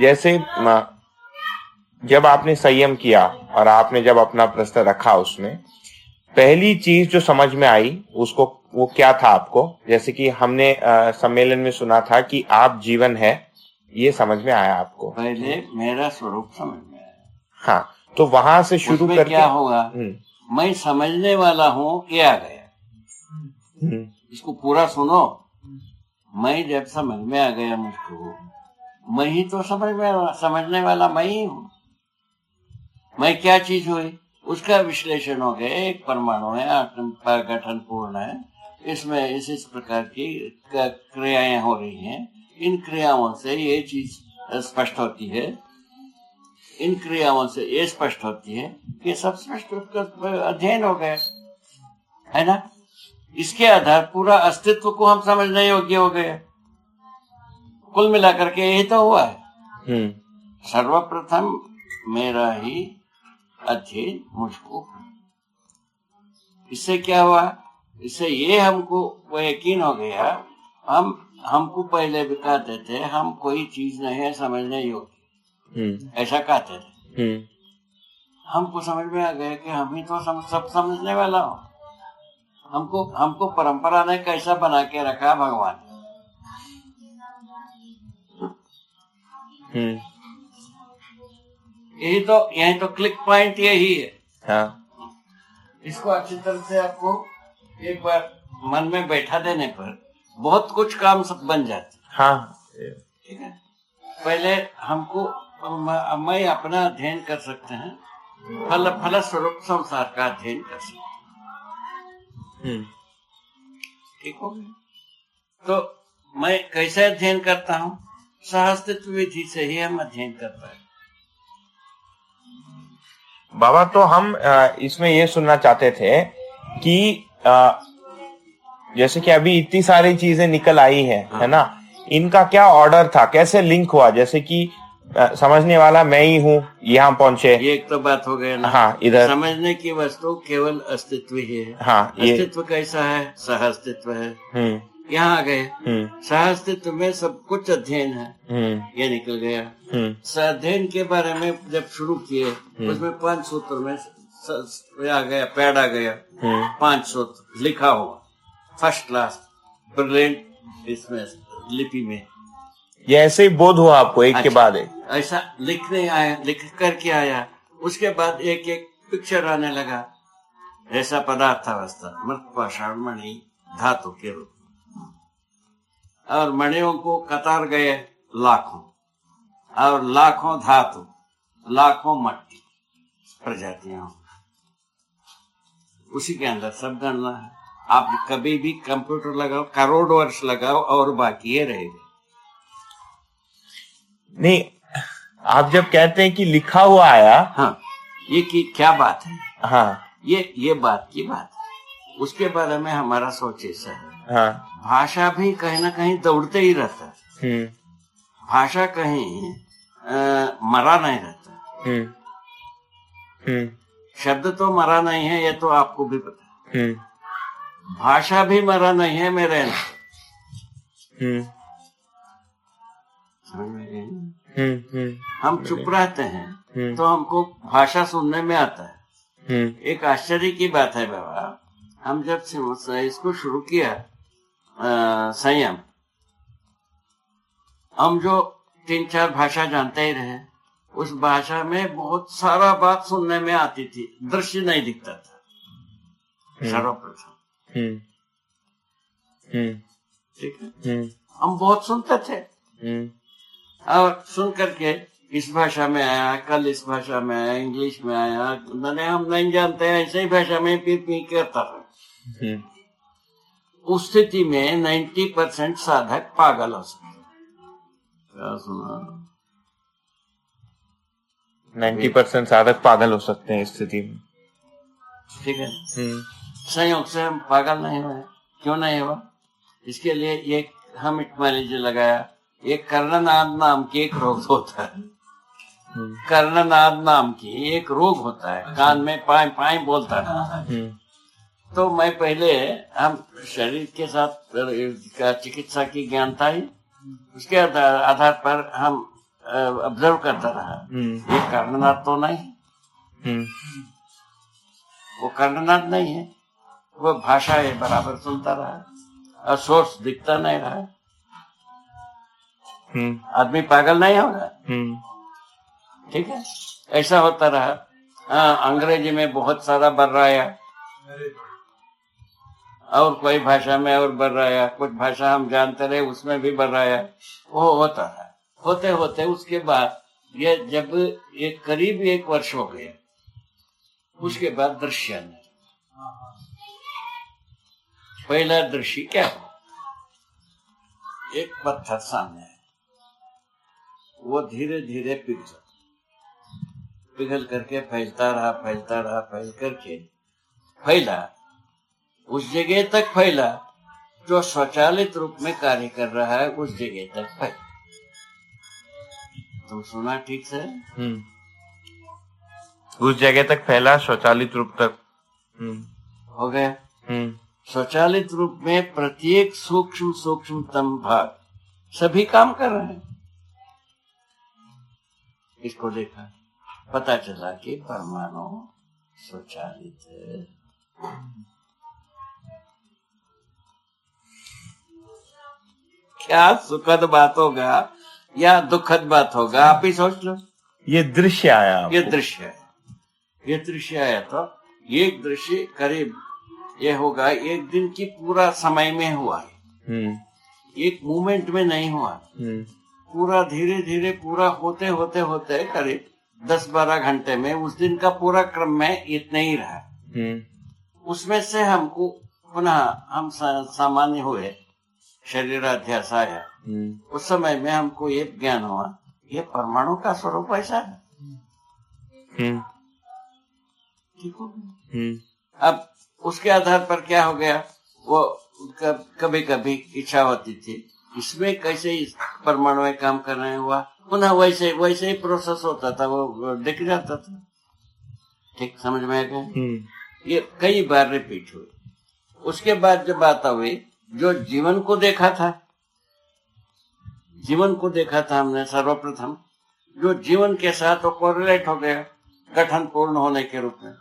जैसे जब आपने संयम किया और आपने जब अपना प्रश्न रखा, उसमें पहली चीज जो समझ में आई उसको, वो क्या था आपको? जैसे कि हमने सम्मेलन में सुना था कि आप जीवन है, ये समझ में आया आपको? पहले मेरा स्वरूप समझ में आया। हाँ, तो वहां से शुरू करके क्या होगा, मैं समझने वाला हूँ, ये आ गया। इसको पूरा सुनो। मैं जब समझ में आ गया मुझको, मैं ही तो समझने वाला मैं ही हूँ। मैं क्या चीज हुई, उसका विश्लेषण हो गया। एक परमाणु है, आटम का गठन पूर्ण है, इसमें इस प्रकार की क्रियाएं हो रही हैं। इन क्रियाओं से ये चीज स्पष्ट होती है, इन क्रियाओं से ये स्पष्ट होती है कि सब स्पष्ट अध्ययन हो गया है ना। इसके आधार पूरा अस्तित्व को हम समझने योग्य हो गए। कुल मिलाकर के यही तो हुआ है। सर्वप्रथम मेरा ही अध्ययन मुझको, इससे क्या हुआ, इससे ये हमको वो यकीन हो गया। हमको पहले भी कहते थे हम कोई चीज नहीं है समझने योग्य, ऐसा कहते थे। हमको समझ में आ गया कि हम ही तो सब समझने वाला हो। हमको परंपरा ने कैसा बना के रखा भगवान। यही तो क्लिक पॉइंट यही है। हाँ। इसको अच्छी तरह से आपको एक बार मन में बैठा देने पर बहुत कुछ काम सब बन जाते। हाँ, ठीक है। पहले हमको मैं अपना अध्ययन कर सकते हैं, फल स्वरूप संसार का अध्ययन कर सकते हैं। ठीक हो गया। तो मैं कैसे अध्ययन करता हूँ, सहअस्तित्व विधि से ही हम अध्ययन कर पाए। बाबा, तो हम इसमें ये सुनना चाहते थे कि जैसे कि अभी इतनी सारी चीजें निकल आई है ना, इनका क्या ऑर्डर था, कैसे लिंक हुआ? जैसे कि समझने वाला मैं ही हूँ, यहाँ पहुंचे, ये एक तो बात हो गया ना। हाँ, इधर समझने की वस्तु केवल अस्तित्व ही है। हाँ, अस्तित्व कैसा है, सह अस्तित्व है। यहाँ आ गए, सह अस्तित्व में सब कुछ अध्ययन है, ये निकल गया। अध्ययन के बारे में जब शुरू किए, उसमें 5 सूत्र में आ गया, पैड आ गया, 5 सूत्र लिखा हुआ, फर्स्ट क्लास ब्रिलियंट, इसमें लिपि में। ये ऐसे ही बोध हुआ आपको एक के बाद एक? ऐसा लिखने आया, लिख करके आया। उसके बाद एक एक पिक्चर आने लगा। ऐसा पदार्थावस्था, मृत पाषाण मणि धातु के रूप, और मणियों को कतार गए लाखों, और लाखों धातु, लाखों मट्टी प्रजातियां, उसी के अंदर सब गणना है। आप कभी भी कंप्यूटर लगाओ, करोड़ वर्ष लगाओ, और बाकी ये रहेगा। नहीं, आप जब कहते हैं कि लिखा हुआ आया, हाँ, ये की क्या बात है? हाँ, ये बात की बात है। उसके बारे में हमारा सोच ऐसा है। हाँ, भाषा भी कहीं ना कहीं दौड़ते ही रहता है। भाषा कहीं मरा नहीं रहता। शब्द तो मरा नहीं है, ये तो आपको भी पता है। भाषा भी मरा नहीं है मेरे अंदर। हम चुप रहते हैं तो हमको भाषा सुनने में आता है। एक आश्चर्य की बात है बाबा, हम जब इसको शुरू किया संयम, हम जो 3-4 भाषा जानते ही रहे, उस भाषा में बहुत सारा बात सुनने में आती थी, दृश्य नहीं दिखता था सर्वप्रथम। ठीक है, हम बहुत सुनते थे, और सुन करके इस भाषा में आया, कल इस भाषा में आया, इंग्लिश में आया, मैंने हम नहीं जानते हैं, ऐसे ही भाषा में पी करता था। उस स्थिति में 90% साधक पागल हो सकते। क्या सुना? 90% साधक पागल हो सकते हैं इस स्थिति में। ठीक है, संयोग से हम पागल नहीं हुए। क्यों नहीं हुआ? इसके लिए ये हम इटमालिजी लगाया। ये कर्णनाद नाम की एक रोग होता है। कर्णनाद नाम की एक रोग होता है, कान में पाई पाई बोलता है। तो मैं पहले, हम शरीर के साथ चिकित्सा की ज्ञान था ही, उसके आधार पर हम ऑब्जर्व करता रहा, ये कर्णनाद तो नहीं, वो कर्णनाद नहीं है, वो भाषा है, बराबर सुनता रहा और सोर्स दिखता नहीं रहा। आदमी पागल नहीं होगा, ठीक है, ऐसा होता रहा। अंग्रेजी में बहुत सारा बर्राया, और कोई भाषा में और बर्राया, कुछ भाषा हम जानते रहे उसमें भी बर्राया, वो होता है। होते होते उसके बाद ये जब ये करीब 1 वर्ष हो गया, उसके बाद दृश्य नहीं। पहला दृश्य क्या हो, एक पत्थर सामने है, वो धीरे धीरे पिघल करके फैलता रहा, फैल करके फैला, उस जगह तक फैला जो स्वचालित रूप में कार्य कर रहा है, उस जगह तक फैला। तुम सुना ठीक से? उस जगह तक फैला, स्वचालित रूप तक हो गया। स्वचालित रूप में प्रत्येक सूक्ष्मतम भाग सभी काम कर रहे हैं। इसको देखा, पता चला कि परमाणु स्वचालित है। क्या सुखद बात होगा या दुखद बात होगा, आप ही सोच लो। ये दृश्य आया, ये दृश्य है, ये दृश्य आया। तो एक दृश्य करीब ये होगा 1 दिन की पूरा समय में हुआ है, एक मोमेंट में नहीं हुआ, पूरा धीरे धीरे पूरा होते होते होते करीब 10-12 घंटे में उस दिन का पूरा क्रम में इतना ही रहा। उसमें से हमको पुनः हम सामान्य हुए, शरीराध्यास आया, उस समय में हमको ये ज्ञान हुआ, ये परमाणु का स्वरूप ऐसा है। ठीक हो गया। अब उसके आधार पर क्या हो गया, वो कभी कभी इच्छा होती थी इसमें कैसे इस परमाणु में काम कर रहे हुआ, पुनः वैसे ही प्रोसेस होता था, वो दिख जाता था। ठीक समझ में आ गया? ये कई बार रिपीट हुई। उसके बाद जब बात हुई जो जीवन को देखा था, हमने सर्वप्रथम जो जीवन के साथ वो कोरिलेट हो गया गठन पूर्ण होने के रूप में।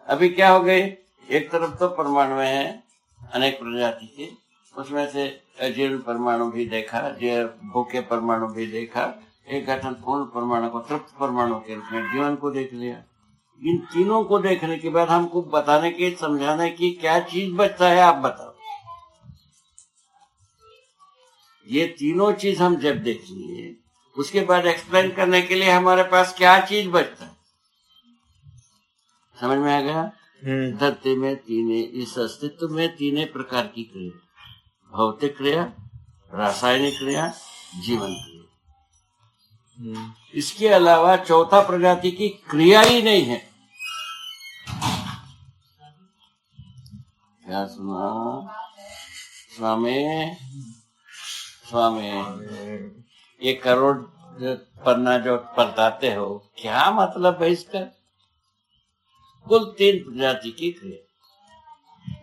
अभी क्या हो गई, एक तरफ तो परमाणु है अनेक प्रजाति के, उसमें से अजीर्ण परमाणु भी देखा, भूखे परमाणु भी देखा, एक गठन पूर्ण परमाणु को तृप्त परमाणु के रूप में जीवन को देख लिया। इन तीनों को देखने के बाद हमको बताने की, समझाने की क्या चीज बचता है, आप बताओ। ये तीनों चीज हम जब देख लिए, उसके बाद एक्सप्लेन करने के लिए हमारे पास क्या चीज बचता है, समझ में आ गया? धरती में इस अस्तित्व में 3 प्रकार की क्रिया, भौतिक क्रिया, रासायनिक क्रिया, जीवन क्रिया। इसके अलावा चौथा प्रजाति की क्रिया ही नहीं है। क्या सुना स्वामी? ये करोड़ पन्ना जो पलटाते हो, क्या मतलब है इसका? कुल 3 प्रजाति की क्रिया,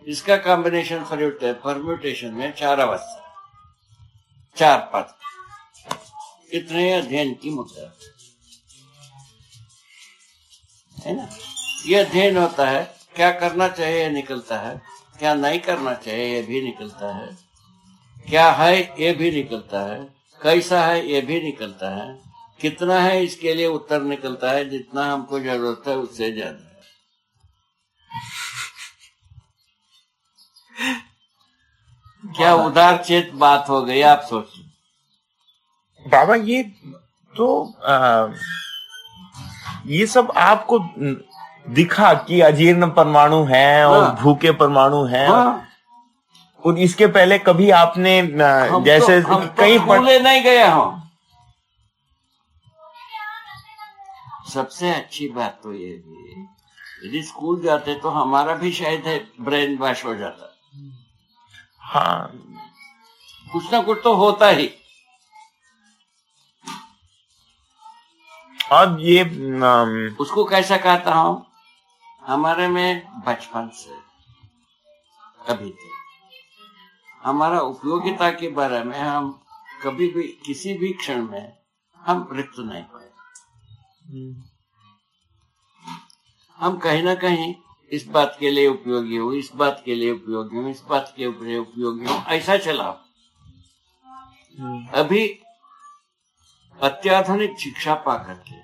इसका कॉम्बिनेशन परम्यूटेशन में 4 अवस्था, 4 पद, इतने अध्ययन की मुद्दा है ना। ये अध्ययन होता है, क्या करना चाहिए निकलता है, क्या नहीं करना चाहिए ये भी निकलता है, क्या है ये भी निकलता है, कैसा है ये भी निकलता है, कितना है इसके लिए उत्तर निकलता है, जितना हमको जरूरत है उससे ज्यादा है। क्या उदार चेत बात हो गई, आप सोचिए। बाबा ये तो ये सब आपको दिखा कि अजीर्ण परमाणु है और भूखे परमाणु हैं। और इसके पहले कभी आपने जैसे कहीं पढ़ने नहीं गया हूँ। सबसे अच्छी बात तो ये भी, यदि स्कूल जाते तो हमारा भी शायद ब्रेन वॉश हो जाता। हाँ, कुछ ना कुछ तो होता ही। अब ये उसको कैसा कहता हूँ, हमारे में बचपन से अभी तक हमारा उपयोगिता के बारे में हम कभी भी किसी भी क्षण में हम रिक्त नहीं पाए। हम कहीं ना कहीं इस बात के लिए उपयोगी हो, इस बात के लिए उपयोगी हो, इस बात के ऊपर उपयोगी हो, ऐसा चला। अभी अत्याधुनिक शिक्षा पा करके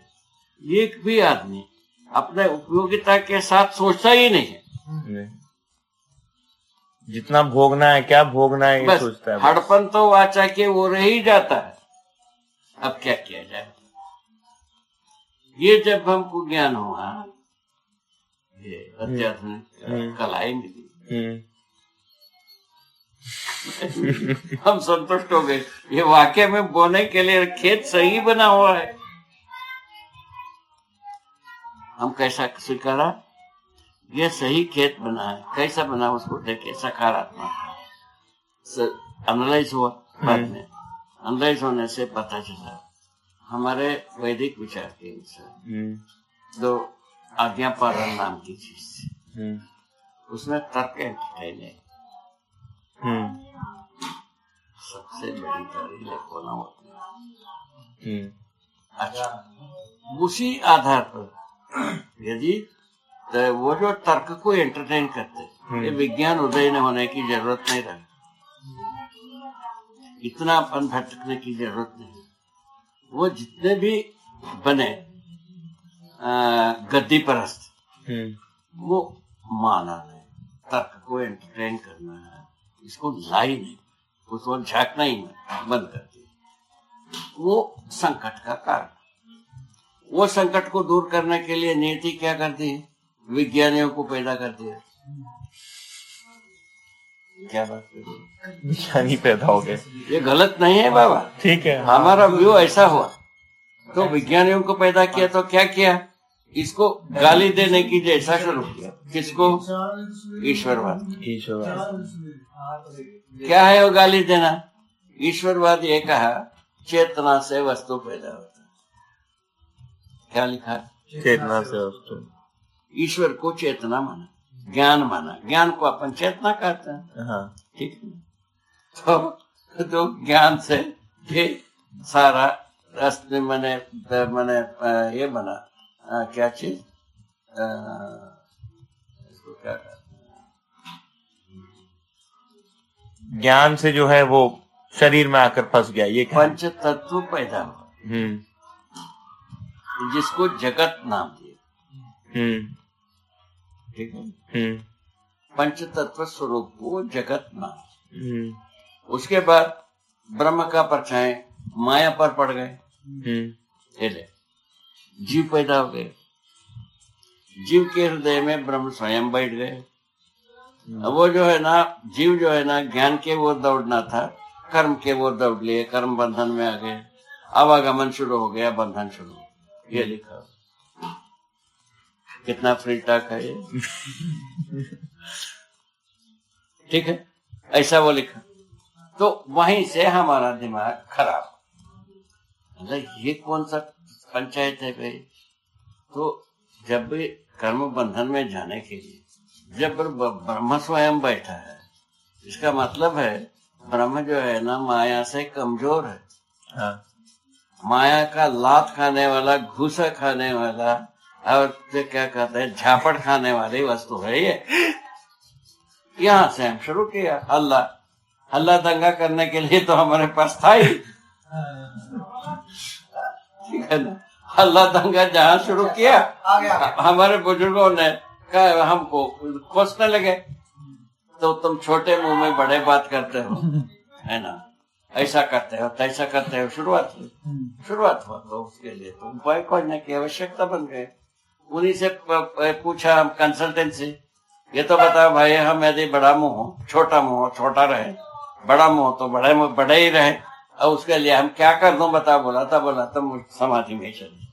एक भी आदमी अपने उपयोगिता के साथ सोचता ही नहीं है। जितना भोगना है, क्या भोगना है, ये सोचता है। हड़पन तो वाचा के वो रह ही जाता है। अब क्या किया जाए? ये जब हमको ज्ञान हुआ, ये अत्याधुनिक कलाई मिली, हम संतुष्ट हो गए। ये वाकई में बोने के लिए खेत सही बना हुआ है। हम कैसा स्वीकारा? ये सही खेत बना है। कैसा बना उसको देखे, सकारात्मक एनालाइज हुआ। बाद में एनालाइज होने से पता चला हमारे वैदिक विचार के अनुसार दो आज्ञा पालन नाम की चीज थी, उसमें तर्क एंटरटेन है। सबसे बड़ी तारीफ होना होता है। अच्छा, उसी आधार पर यदि तो वो जो तर्क को एंटरटेन करते, ये विज्ञान उदय होने की जरूरत नहीं रही। इतना अपन भटकने की जरूरत नहीं। वो जितने भी बने गद्दी परस्त, वो माना नहीं, तर्क को एंटरटेन करना है, इसको लाई नहीं, उसको झांकना ही बंद कर दिया। वो संकट का कारण। वो संकट को दूर करने के लिए नीति क्या करती है? विज्ञानियों को पैदा कर दिया। क्या बात कर रहे हो? विज्ञानी पैदा हो गए। ये गलत नहीं है बाबा, ठीक है। हमारा व्यू ऐसा हुआ। तो विज्ञानियों को पैदा किया तो क्या किया? इसको गाली देने की जैसा शुरू किया। किसको? ईश्वरवाद। ईश्वरवाद क्या है वो गाली देना? ईश्वरवाद ये कहा चेतना से वस्तु पैदा होता है। क्या लिखा? चेतना से वस्तु। ईश्वर को चेतना माना, ज्ञान माना। ज्ञान को अपन चेतना कहते हैं। हाँ, ठीक है। तो ज्ञान से ये सारा रास्ते मैंने ये बना क्या चीज, इसको क्या कहते हैं, ज्ञान से जो है वो शरीर में आकर फंस गया। ये पंच तत्व पैदा हुआ, जिसको जगत नाम दिया। ठीक है। पंच तत्व स्वरूप को जगत नाम। उसके बाद ब्रह्म का परछाई माया पर पड़ गए। जीव पैदा हो गए। जीव के हृदय में ब्रह्म स्वयं बैठ गए। अब वो जो है ना, जीव जो है ना, ज्ञान के वो दौड़ना था, कर्म के वो दौड़ लिए, कर्म बंधन में आ गए। आवागमन शुरू हो गया, बंधन शुरू हो गया। ये लिखा। कितना फ्री टॉक है ये। ठीक है, ऐसा वो लिखा। तो वहीं से हमारा दिमाग खराब। ये कौन सा पंचायत है भाई? तो जब भी कर्म बंधन में जाने के लिए जब ब्रह्म स्वयं बैठा है, इसका मतलब है ब्रह्म जो है ना माया से कमजोर है। हाँ। माया का लात खाने वाला, घूसा खाने वाला और क्या कहते हैं, झापड़ खाने वाली वस्तु है ये। यहाँ से हम शुरू किया हल्ला दंगा करने के लिए तो हमारे पास था ही। ठीक है ना, हल्ला दंगा जहाँ शुरू किया, हमारे बुजुर्गों ने कहा, हमको कोसने लगे, तो तुम छोटे मुंह में बड़े बात करते हो, है ना, ऐसा करते हो, तैसा करते हो। शुरुआत हुआ तो उसके लिए तो उपाय खोजने की आवश्यकता बन गई। उन्हीं से पूछा हम कंसल्टेंसी, ये तो बताओ भाई, हम यदि बड़ा मुंह हो, छोटा मुंह हो, छोटा रहे, बड़ा मुंह हो तो बड़े ही रहे, और उसके लिए हम क्या कर दूं बताओ। बोला तो समाधि में चले।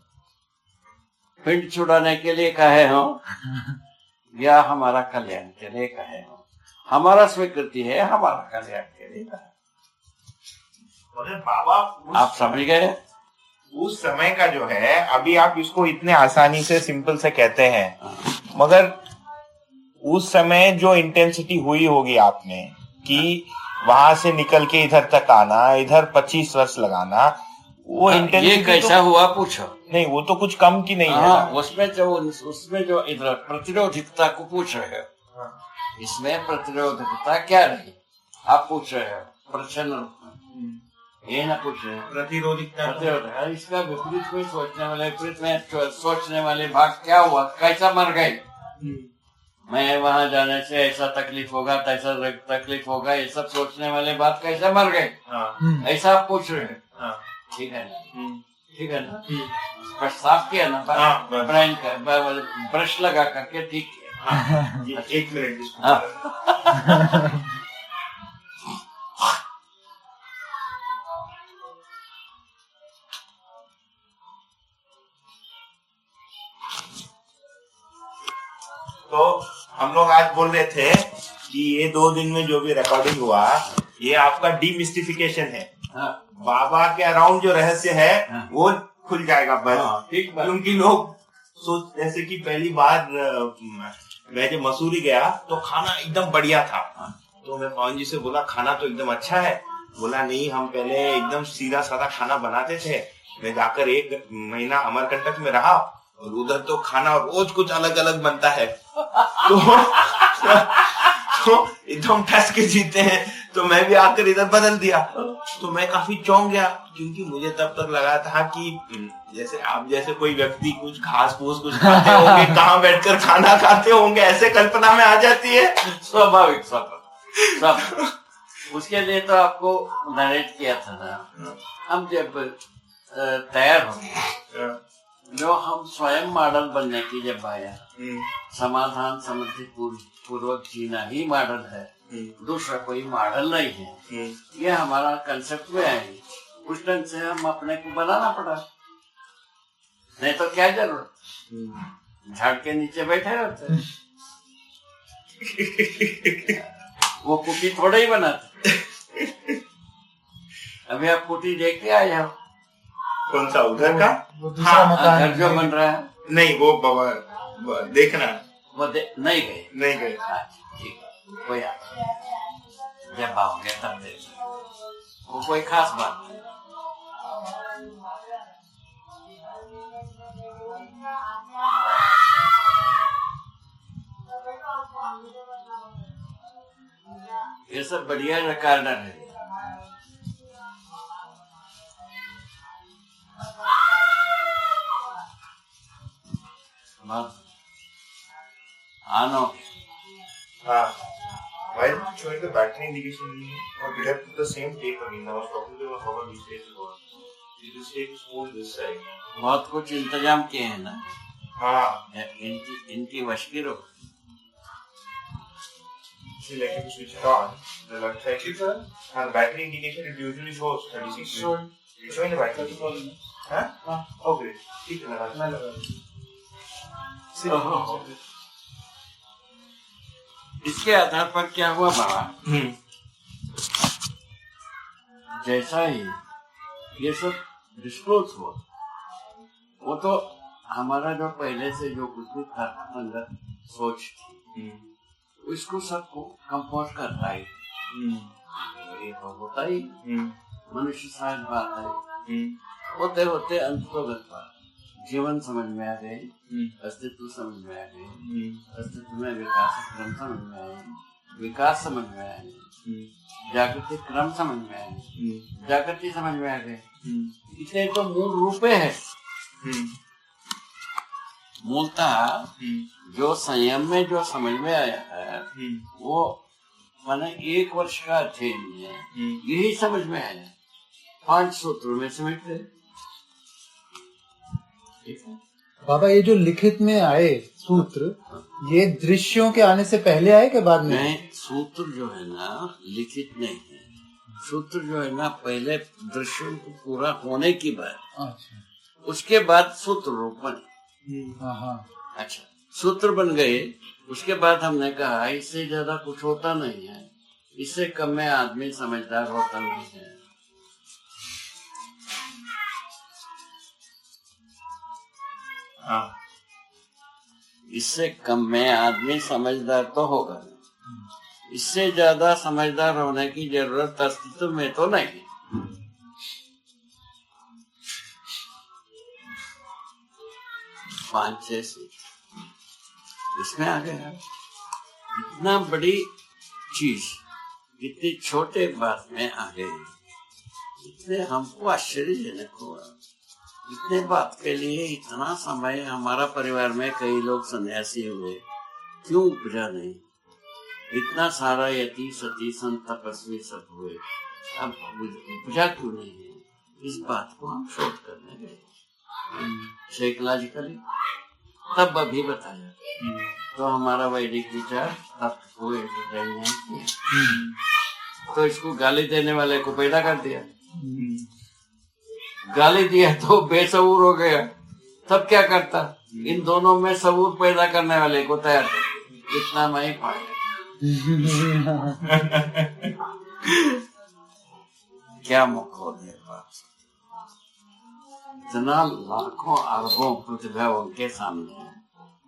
पिंड छुड़ाने के लिए कहे हो या हमारा कल्याण के लिए कहे हो? हमारा स्वीकृति है, हमारा कल्याण के लिए कहे। बाबा आप समझ गए? उस समय का जो है, अभी आप इसको इतने आसानी से सिंपल से कहते हैं, मगर उस समय जो इंटेंसिटी हुई होगी आपने कि वहां से निकल के इधर तक आना, इधर 25 वर्ष लगाना, वो ये इंटेंसिटी कैसा हुआ पूछो। नहीं, वो तो कुछ कम की नहीं है हाँ, ना। उसमें जो इधर प्रतिरोधकता को पूछ रहे हो, इसमें प्रतिरोधकता क्या रही आप पूछ रहे हो प्रश्न रूप में, ये ना पूछ रहे हो प्रतिरोधकता। इसका विपरीत में सोचने वाले भाग क्या हुआ, कैसा मर गए, मैं वहां जाने से ऐसा तकलीफ होगा, तैसा तकलीफ होगा, ये सब सोचने वाले बात कैसे मर गए, ऐसा आप पूछ रहे हैं। ठीक है ना, ठीक है ना, पर साफ किया ना ब्रेन का, ब्रश लगा करके ठीक किया। एक मिनट। तो हम लोग आज बोल रहे थे कि ये 2 दिन में जो भी रिकॉर्डिंग हुआ, ये आपका डीमिस्टिफिकेशन है। बाबा के अराउंड जो रहस्य है वो खुल जाएगा बस। क्योंकि लोग सोच, जैसे कि पहली बार मैं जब मसूरी गया तो खाना एकदम बढ़िया था, तो मैं पवन जी से बोला खाना तो एकदम अच्छा है। बोला नहीं, हम पहले एकदम सीधा साधा खाना बनाते थे। मैं जाकर 1 महीना अमरकंटक में रहा और उधर तो खाना रोज कुछ अलग अलग बनता है। तो एकदम ठस के जीते हैं। तो मैं भी आकर इधर बदल दिया। तो मैं काफी चौंक गया, क्योंकि मुझे तब तक लगा था कि जैसे आप जैसे कोई व्यक्ति कुछ घास फूस कुछ खाते होंगे, कहाँ बैठकर खाना खाते होंगे, ऐसे कल्पना में आ जाती है। स्वाभाविक सब उसके लिए तो आपको नरेट किया था ना। हम जब तैयार हो, जो हम स्वयं मॉडल बनने की जब आया, समाधान समृद्धि पूर्वक जीना ही मॉडल है, दूसरा कोई मॉडल नहीं है। ये हमारा कंसेप्ट में है। उस ढंग से हम अपने को बनाना पड़ा, नहीं तो क्या जरूरत, झाड़ के नीचे बैठे रहते। वो कुटी थोड़ा ही बनाते। अभी आप कुटी देख के आए हो। कौन सा उधर का? वो दूसरा मकान घर जो बन रहा है। नहीं, वो देखना वो नहीं गए। नहीं गए। ठीक है, कोई जब आओगे तब देख, वो कोई खास बात नहीं। ये सब बढ़िया रिकॉर्डर है। आनो हाँ, why did you showing the battery indication? Or did I put the same tape again? I was talking to my these days ago. This tape is smooth this side. बहुत कुछ इंतजाम किए हैं ना। हाँ, इनकी वशकिरो। See, like if you switch it on, the left side is and the battery indication it usually shows 36. It's showing the battery. हाँ? Okay. ठीक है, लगा। इसके आधार पर क्या हुआ बाबा, जैसा ही ये सब डिस्क्लोज हुआ, वो तो हमारा जो पहले से जो कुछ था अंदर सोच थी, इसको सबको कंपोज करता है। ये तो होता ही मनुष्य शायद बात है। होते होते अंत तो गत जीवन समझ में आ गए, अस्तित्व समझ में आ गए, अस्तित्व में विकास क्रम समझ में आए, विकास समझ में आए, जागृति क्रम समझ में आए, जागृति समझ में आ गए। इतने तो मूल रूपे है। मूलतः जो संयम में जो समझ में आया है वो माने 1 वर्ष का अध्ययन है, यही समझ में आया। 5 सूत्रों में समेट गए। बाबा, ये जो लिखित में आए सूत्र, ये दृश्यों के आने से पहले आए के बाद में? नहीं, सूत्र जो है ना लिखित नहीं है। सूत्र जो है ना पहले दृश्यों को पूरा होने की बात, अच्छा, उसके बाद सूत्र रूप बने। अच्छा, सूत्र बन गए, उसके बाद हमने कहा इससे ज्यादा कुछ होता नहीं है, इससे कम में आदमी समझदार होता नहीं है। इससे कम में आदमी समझदार तो होगा, इससे ज्यादा समझदार होने की जरूरत अस्तित्व में तो नहीं। 5-6 सीट इसमें आ गया। इतना बड़ी चीज इतनी छोटे बात में आ गई, इसलिए हमको आश्चर्यजनक हुआ। इतने बात के लिए इतना समय हमारा परिवार में कई लोग सन्यासी हुए, क्यों उपजा नहीं? इतना सारा यति सती संत तपस्वी सब हुए, अब उपजा क्यों नहीं है? इस बात को हम शोध करने गए साइकोलॉजिकली, तब अभी बताया। तो हमारा वैदिक विचार तब को तो इसको गाली देने वाले को पैदा कर दिया। गाली दिया तो बेसबूर हो गया, तब क्या करता? इन दोनों में सबूर पैदा करने वाले को तैयार कर, इतना मैं ही पाया। क्या मखौल है बात, इतना लाखों अरबों प्रतिभा उनके सामने है।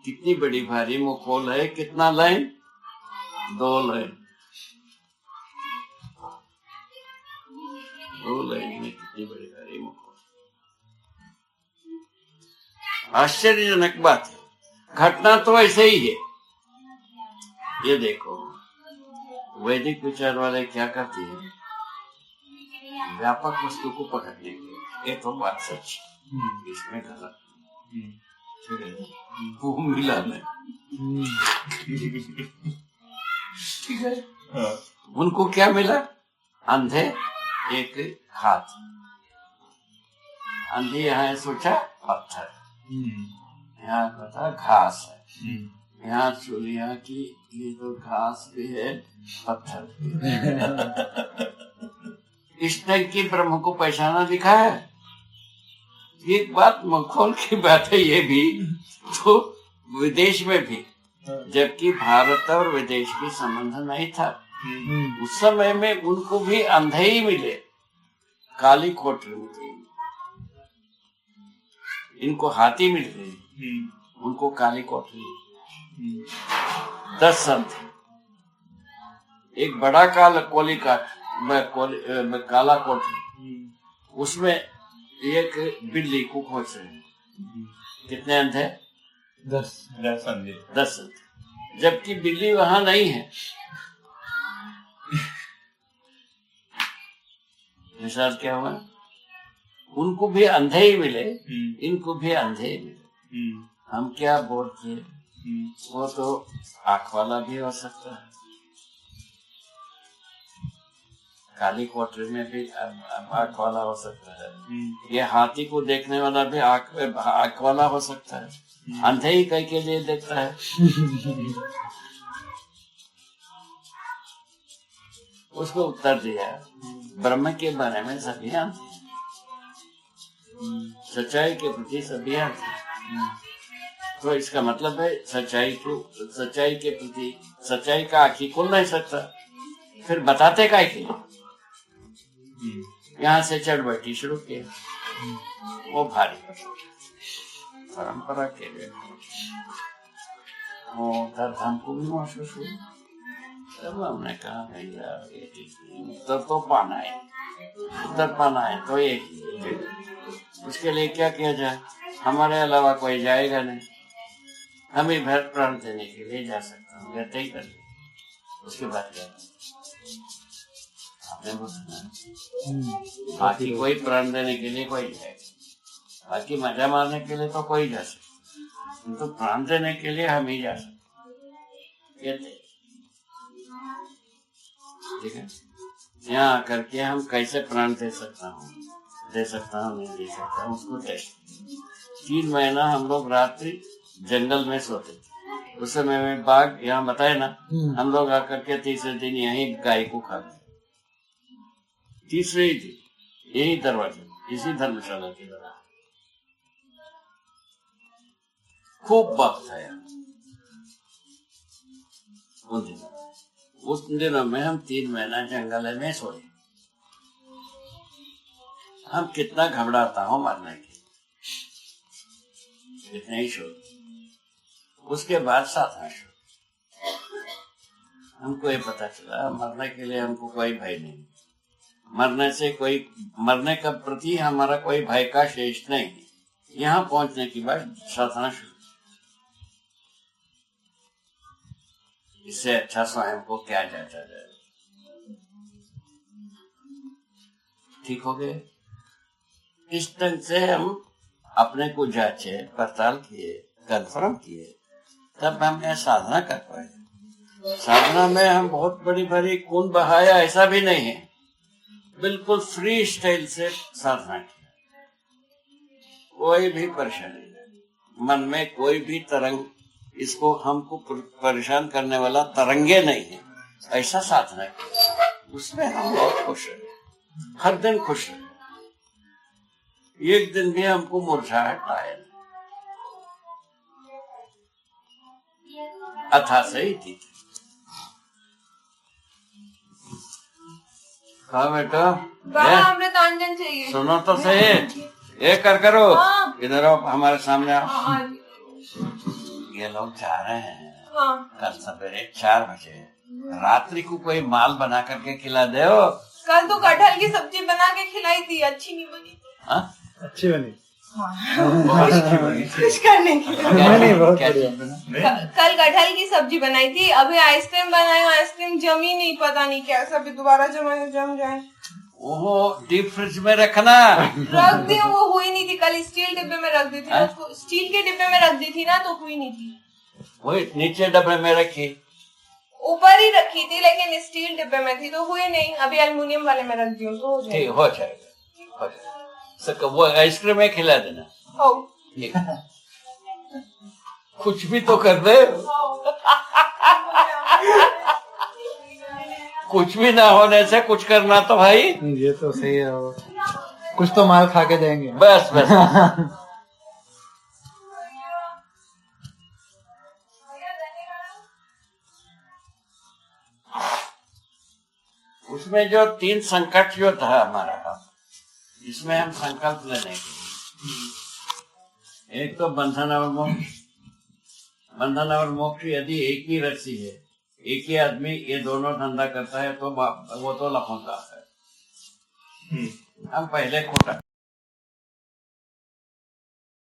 कितनी बड़ी भारी मखौल है, कितना लाइन? 2 लाइन, 2 लाइन में कितनी बड़ी भारी मखौल। आश्चर्यजनक बात है, घटना तो ऐसे ही है। ये देखो वैदिक विचार वाले क्या करते हैं, व्यापक वस्तु को पकड़ने के, ये तो बात सच, इसमें गलत वो मिला नहीं। ठीक है, उनको क्या मिला? अंधे एक हाथ, अंधे यहाँ सोचा पत्थर, यहाँ पता घास है, यहाँ चूलिया की ये तो घास भी है पत्थर भी। इस टाइप की ब्रह्म को पहचाना दिखा है। एक बात मखौल की बात है ये भी, तो विदेश में भी, जबकि भारत और विदेश की संबंध नहीं था, उस समय में उनको भी अंधे ही मिले, काली कोठरी मिली, इनको हाथी मिल गए, उनको काली कोठरी। 10 संत, एक बड़ा कोली का काला कोठरी, उसमें एक बिल्ली को खोज रहे। कितने अंधे? 10 संत, जबकि बिल्ली वहां नहीं है। मिसाल क्या हुआ? उनको भी अंधे ही मिले, इनको भी अंधे ही मिले। हम क्या बोलते, वो तो आंख वाला भी हो सकता है, काली कोठरी में भी आंख वाला हो सकता है, ये हाथी को देखने वाला भी आंख वाला हो सकता है, अंधे ही कई के लिए देखता है। उसको उत्तर दिया, ब्रह्म के बारे में सभी अंधे, सच्चाई के प्रति सभी अंधे। तो इसका मतलब है सच्चाई के प्रति, सच्चाई का आँखी खुल नहीं सकता, फिर बताते काय के? यहाँ से चढ़ बैठी शुरू किया, वो भारी परंपरा के लिए वो दर्द हमको भी महसूस हुई। तब हमने कहा नहीं यार, ये ठीक नहीं, उत्तर तो पाना है, उत्तर पाना है तो एक, उसके लिए क्या किया जाए? हमारे अलावा कोई जाएगा नहीं, हम ही भर प्राण देने के लिए जा सकता हूँ, कहते ही कर ले। उसके बाद क्या आपने बोला, बाकी कोई प्राण देने के लिए कोई जाएगा, बाकी मजा मारने के लिए तो कोई जा सकता, तो प्राण देने के लिए हम ही जा सकते कहते। ठीक है, यहाँ आकर के हम कैसे प्राण दे सकता हूँ, नहीं दे सकता हूँ, उसको टेस्ट। 3 महीना हम लोग रात्रि जंगल में सोते थे, उस समय में बाघ, यहाँ बताए ना, हम लोग आकर के तीसरे दिन यही गाय को खा गए, तीसरे ही दिन यही दरवाजे, इसी धर्मशाला के दरवाजे। खूब वक्त है उस दिनों में हम 3 महीना जंगल में सोए। हम कितना घबराता हूँ मरने के, इतने ही शोध। उसके बाद 7वां शोध, हमको ये पता चला मरने के लिए हमको कोई भय नहीं, मरने का प्रति हमारा कोई भय का शेष नहीं। यहाँ पहुंचने के बाद 7वां शोध, इससे अच्छा स्वयं को क्या जांचा जाए। ठीक हो गए। इस ढंग से हम अपने को जांचे, पड़ताल किए, कंफर्म किए, तब हम यह साधना कर पाए। साधना में हम बहुत बड़ी बड़ी खून बहाया ऐसा भी नहीं है, बिल्कुल फ्री स्टाइल से साधना की। कोई भी परेशानी नहीं, मन में कोई भी तरंग, इसको हमको परेशान करने वाला तरंगे नहीं है, ऐसा साधना किया। उसमें हम बहुत खुश रहे, हर दिन खुश रहे। एक दिन भी हमको मुरझाहट आया नहीं, अथा सही थी। कहा बेटा, अमृतांजन चाहिए। सुनो तो सही, ये करो, इधर आओ, हमारे सामने आओ। ये लोग जा रहे हैं कल सवेरे 4 बजे, रात्रि को कोई माल बना करके खिला दे। कल तो कटहल की सब्जी बना के खिलाई थी, अच्छी नहीं बनी। अच्छी बनी। खुश करने के लिए। नहीं, बहुत बढ़िया। कल कटहल की सब्जी बनाई थी, अभी आइसक्रीम बनाई, आइसक्रीम जमी नहीं, पता नहीं कैसा भी दोबारा जम जाए। ओहो, डीप फ्रिज में रखना। रख दी, वो हुई नहीं थी। कल स्टील डिब्बे में रख दी थी ना, उसको स्टील के डिब्बे में रख दी थी ना, तो हुई नहीं थी। वही नीचे डब्बे में रखी, ऊपर ही रखी थी, लेकिन स्टील डिब्बे में थी तो हुई नहीं। अभी एल्युमिनियम वाले में रख दी हूँ तो हो जाएगा। ठीक हो जाएगा। वो आइसक्रीम में खिला देना। ठीक, कुछ भी तो कर दे। कुछ भी ना होने से कुछ करना तो भाई। ये तो सही है, कुछ तो मार खा के देंगे। बस बस। उसमें जो 3 संकट जो था हमारा, इसमें हम संकल्प लेने के, एक तो बंधन और मोक्ष। बंधन और मोक्ष यदि एक ही रस्सी है, एक ही आदमी ये दोनों धंधा करता है, तो वो तो लफंगा है। हम पहले खोटा